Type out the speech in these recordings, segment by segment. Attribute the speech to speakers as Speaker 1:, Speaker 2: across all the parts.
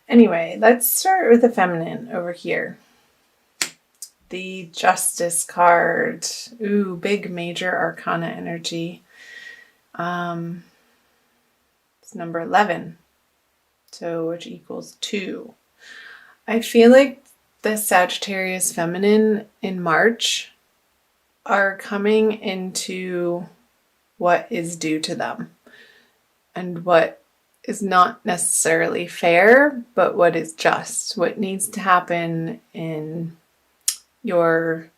Speaker 1: Anyway, let's start with the feminine over here. The Justice card. Ooh, big major arcana energy. It's number 11. So which equals 2. I feel like the Sagittarius feminine in March are coming into what is due to them and what is not necessarily fair, but what is just, what needs to happen in your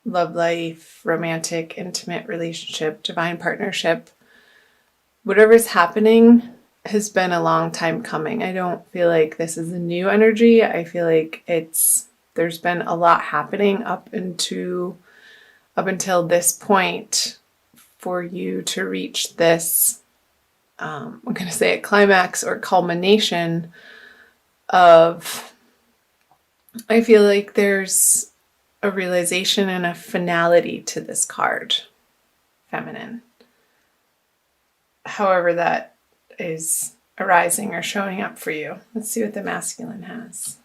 Speaker 1: love life, romantic, intimate relationship, divine partnership. Whatever's happening has been a long time coming. I don't feel like this is a new energy. I feel like there's been a lot happening up until this point for you to reach this, I'm going to say a climax or culmination of, I feel like there's a realization and a finality to this card, feminine. However that is arising or showing up for you. Let's see what the masculine has.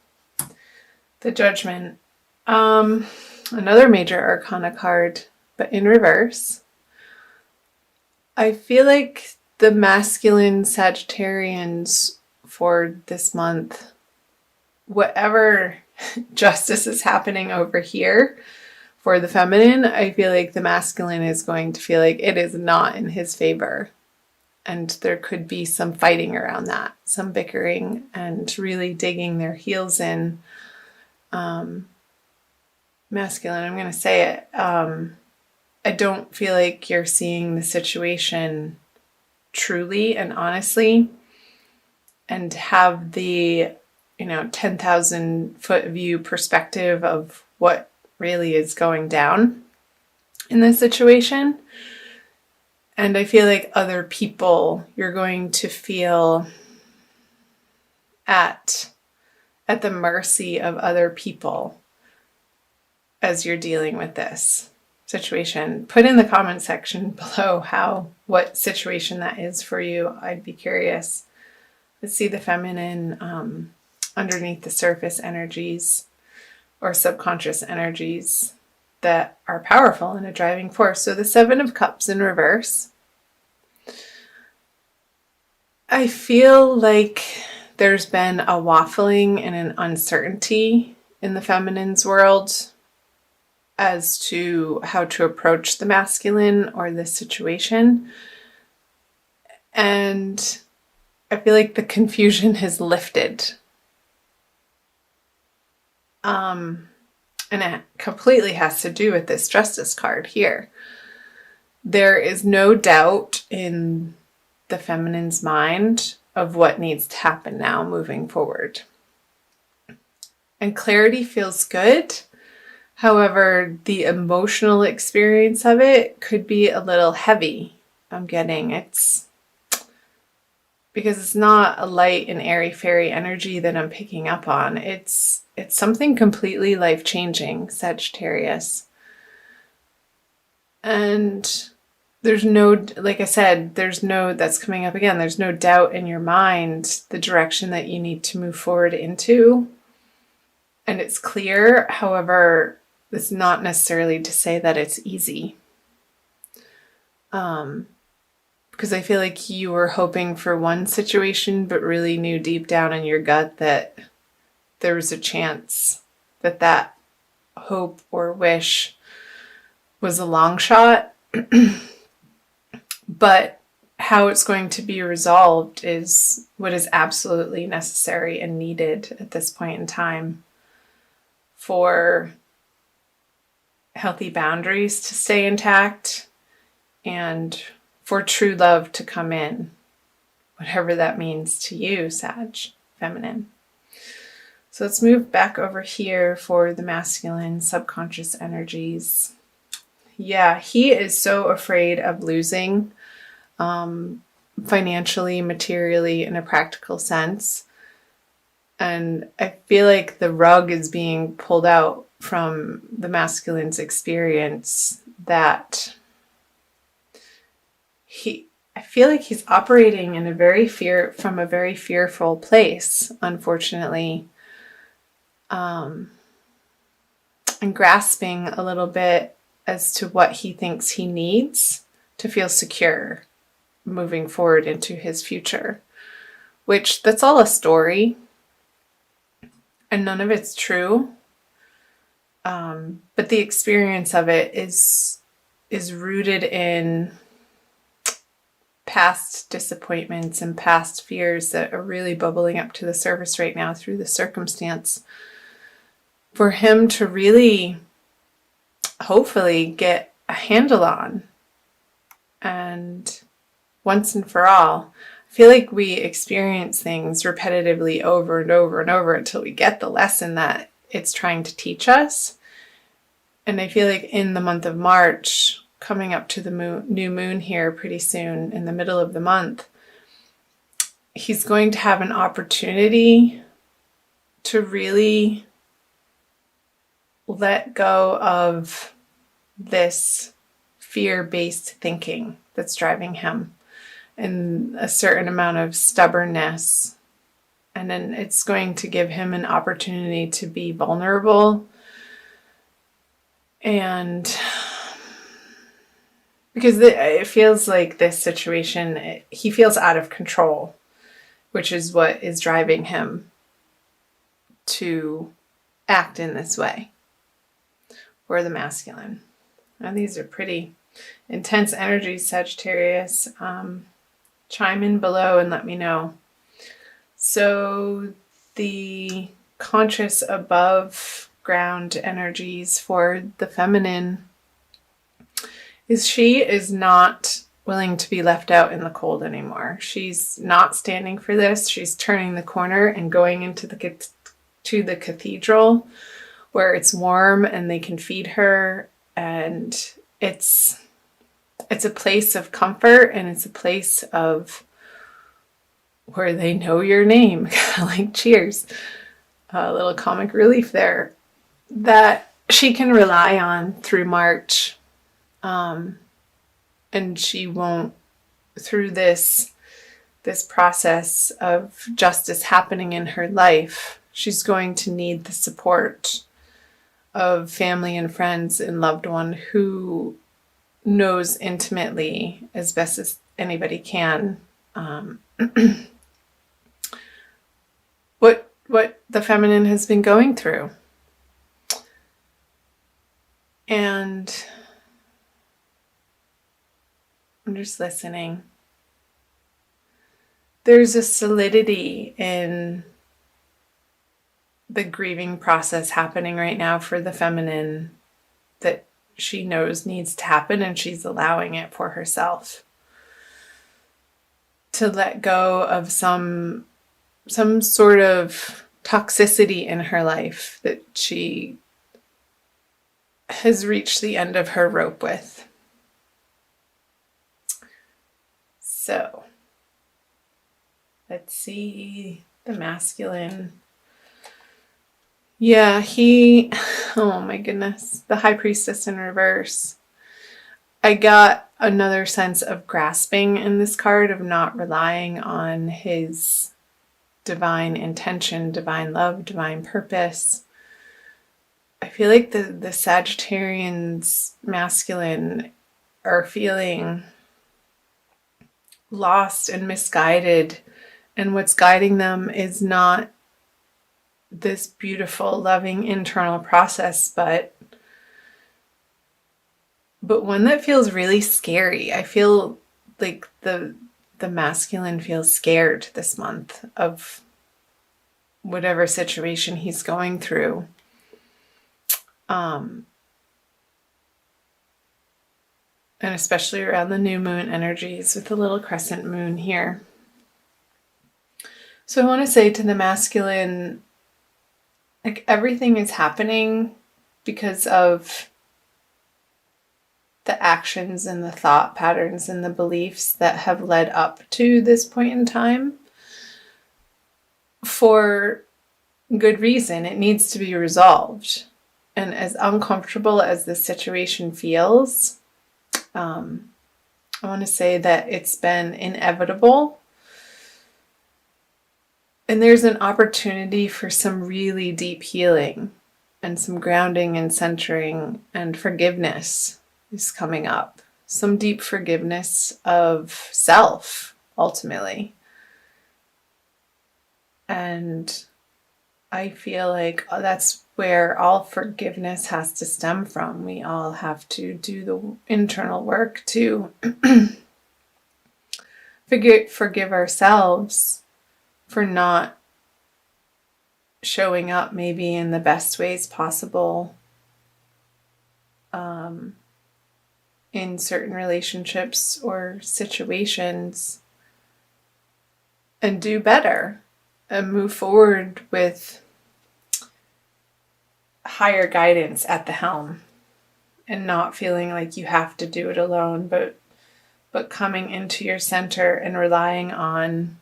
Speaker 1: The Judgment. Another major arcana card, but in reverse. I feel like the masculine Sagittarians for this month, whatever justice is happening over here for the feminine, I feel like the masculine is going to feel like it is not in his favor. And there could be some fighting around that, some bickering and really digging their heels in. Masculine, I'm going to say it. I don't feel like you're seeing the situation truly and honestly and have the 10,000 foot view perspective of what really is going down in this situation. And I feel like other people, you're going to feel at the mercy of other people as you're dealing with this situation. Put in the comment section below what situation that is for you. I'd be curious. Let's see the feminine underneath the surface energies or subconscious energies that are powerful and a driving force. So the 7 of Cups in reverse. I feel like there's been a waffling and an uncertainty in the feminine's world as to how to approach the masculine or this situation. And I feel like the confusion has lifted. And it completely has to do with this Justice card here. There is no doubt in the feminine's mind of what needs to happen now moving forward. And clarity feels good. However, the emotional experience of it could be a little heavy. I'm getting it's because it's not a light and airy fairy energy that I'm picking up on. It's something completely life-changing, Sagittarius. And there's no, like I said, that's coming up again, there's no doubt in your mind the direction that you need to move forward into. And it's clear. However, it's not necessarily to say that it's easy. Because I feel like you were hoping for one situation, but really knew deep down in your gut that there was a chance that hope or wish was a long shot. But how it's going to be resolved is what is absolutely necessary and needed at this point in time for healthy boundaries to stay intact and for true love to come in, whatever that means to you, Sag, feminine. So let's move back over here for the masculine subconscious energies. Yeah, he is so afraid of losing financially, materially, in a practical sense. And I feel like the rug is being pulled out from the masculine's experience that I feel like he's operating in from a very fearful place, unfortunately, and grasping a little bit as to what he thinks he needs to feel secure moving forward into his future, which that's all a story and none of it's true. But the experience of it is rooted in past disappointments and past fears that are really bubbling up to the surface right now through the circumstance. For him to really, hopefully, get a handle on, and once and for all, I feel like we experience things repetitively over and over and over until we get the lesson that it's trying to teach us. And I feel like in the month of March, coming up to the new moon here pretty soon in the middle of the month, he's going to have an opportunity to really let go of this fear-based thinking that's driving him, and a certain amount of stubbornness. And then it's going to give him an opportunity to be vulnerable. And because it feels like this situation, he feels out of control, which is what is driving him to act in this way for the masculine. Now, these are pretty intense energies, Sagittarius. Chime in below and let me know. So the conscious above ground energies for the feminine is she is not willing to be left out in the cold anymore. She's not standing for this. She's turning the corner and going into the cathedral where it's warm and they can feed her, and it's a place of comfort, and it's a place of where they know your name, like Cheers, a little comic relief there, that she can rely on through March. And she won't, through this process of justice happening in her life, she's going to need the support of family and friends and loved one who knows intimately, as best as anybody can, what the feminine has been going through. And I'm just listening. There's a solidity in the grieving process happening right now for the feminine that she knows needs to happen, and she's allowing it for herself to let go of some sort of toxicity in her life that she has reached the end of her rope with. So let's see the masculine. Yeah, oh my goodness, the High Priestess in reverse. I got another sense of grasping in this card, of not relying on his divine intention, divine love, divine purpose. I feel like the Sagittarians masculine are feeling lost and misguided, and what's guiding them is not this beautiful, loving internal process, but one that feels really scary. I feel like the masculine feels scared this month of whatever situation he's going through. And especially around the new moon energies with the little crescent moon here. So I want to say to the masculine, like, everything is happening because of the actions and the thought patterns and the beliefs that have led up to this point in time for good reason. It needs to be resolved. And as uncomfortable as this situation feels, I want to say that it's been inevitable. And there's an opportunity for some really deep healing and some grounding and centering and forgiveness is coming up. Some deep forgiveness of self, ultimately. And I feel like that's where all forgiveness has to stem from. We all have to do the internal work to forgive ourselves for not showing up maybe in the best ways possible in certain relationships or situations, and do better and move forward with higher guidance at the helm, and not feeling like you have to do it alone, but coming into your center and relying on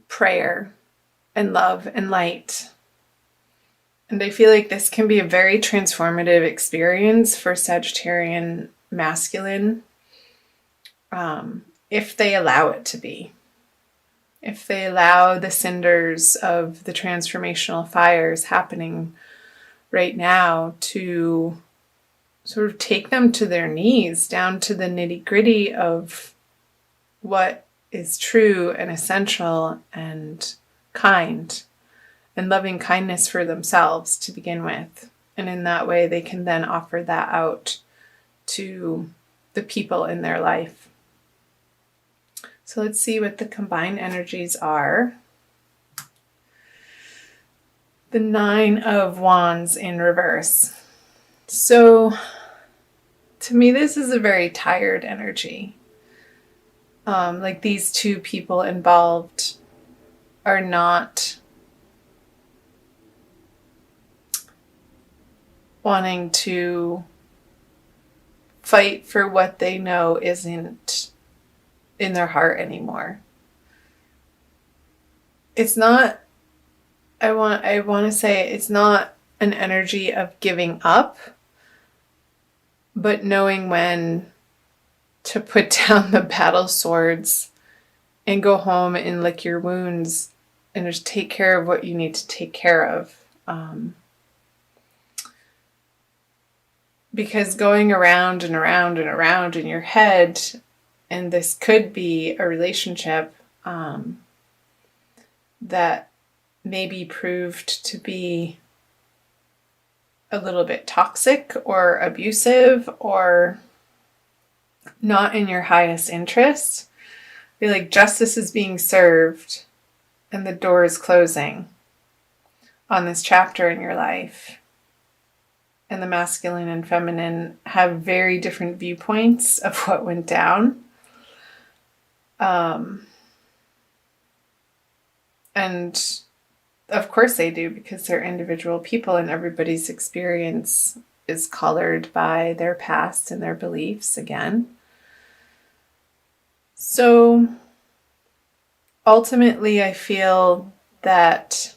Speaker 1: prayer and love and light. And I feel like this can be a very transformative experience for Sagittarian masculine, if they allow it to be. If they allow the cinders of the transformational fires happening right now to sort of take them to their knees, down to the nitty-gritty of what is true and essential and kind, and loving kindness for themselves to begin with. And in that way, they can then offer that out to the people in their life. So let's see what the combined energies are. The 9 of Wands in reverse. So to me, this is a very tired energy. Like these two people involved are not wanting to fight for what they know isn't in their heart anymore. It's not, I want to say it's not an energy of giving up, but knowing when to put down the battle swords and go home and lick your wounds and just take care of what you need to take care of. Because going around and around and around in your head, and this could be a relationship that maybe proved to be a little bit toxic or abusive or not in your highest interest. I feel like justice is being served and the door is closing on this chapter in your life. And the masculine and feminine have very different viewpoints of what went down. And of course they do, because they're individual people and everybody's experience is colored by their past and their beliefs again. So ultimately, I feel that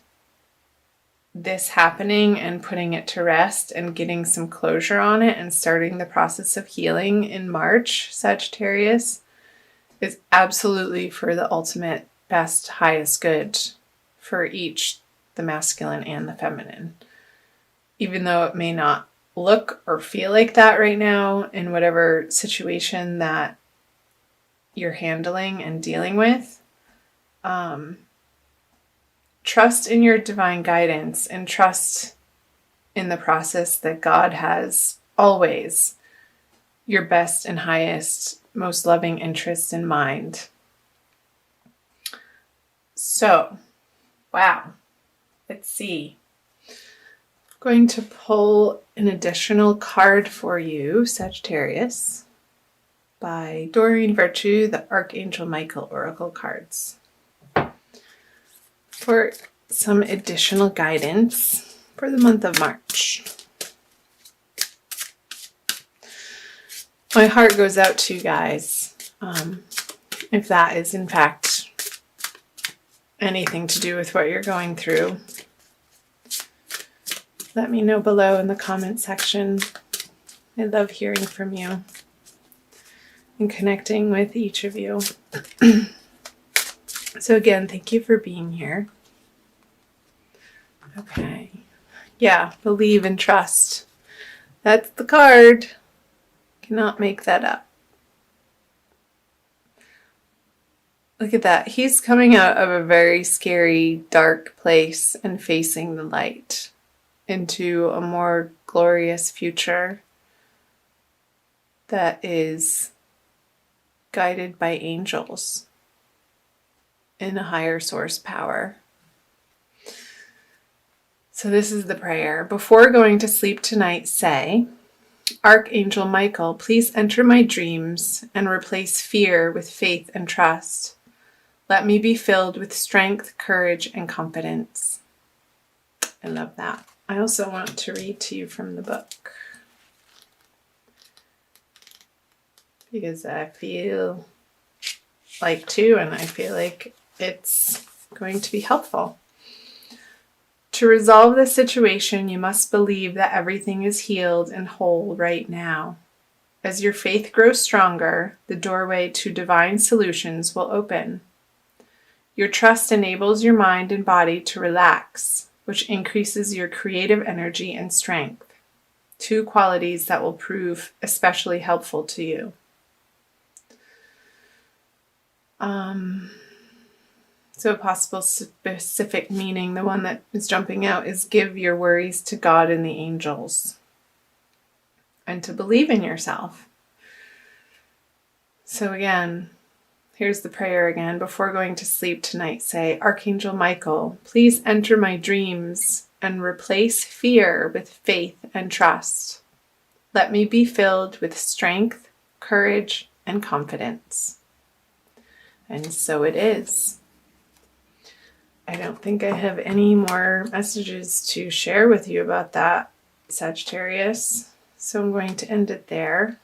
Speaker 1: this happening and putting it to rest and getting some closure on it and starting the process of healing in March, Sagittarius, is absolutely for the ultimate best, highest good for each, the masculine and the feminine. Even though it may not look or feel like that right now in whatever situation that you're handling and dealing with, trust in your divine guidance and trust in the process that God has always your best and highest, most loving interests in mind. So, wow. Let's see. I'm going to pull an additional card for you, Sagittarius, by Doreen Virtue, the Archangel Michael Oracle cards, for some additional guidance for the month of March. My heart goes out to you guys, if that is in fact anything to do with what you're going through. Let me know below in the comment section. I love hearing from you and connecting with each of you. So again, thank you for being here. Okay. Yeah, believe and trust. That's the card. Cannot make that up. Look at that. He's coming out of a very scary, dark place and facing the light into a more glorious future that is guided by angels in a higher source power. So this is the prayer. Before going to sleep tonight, say, Archangel Michael, please enter my dreams and replace fear with faith and trust. Let me be filled with strength, courage, and confidence. I love that. I also want to read to you from the book because I feel like to, and I feel like it's going to be helpful. To resolve this situation, you must believe that everything is healed and whole right now. As your faith grows stronger, the doorway to divine solutions will open. Your trust enables your mind and body to relax, which increases your creative energy and strength, two qualities that will prove especially helpful to you. So a possible specific meaning, the one that is jumping out, is give your worries to God and the angels, and to believe in yourself. So again, here's the prayer again. Before going to sleep tonight, say, Archangel Michael, please enter my dreams and replace fear with faith and trust. Let me be filled with strength, courage, and confidence. And so it is. I don't think I have any more messages to share with you about that, Sagittarius. So I'm going to end it there.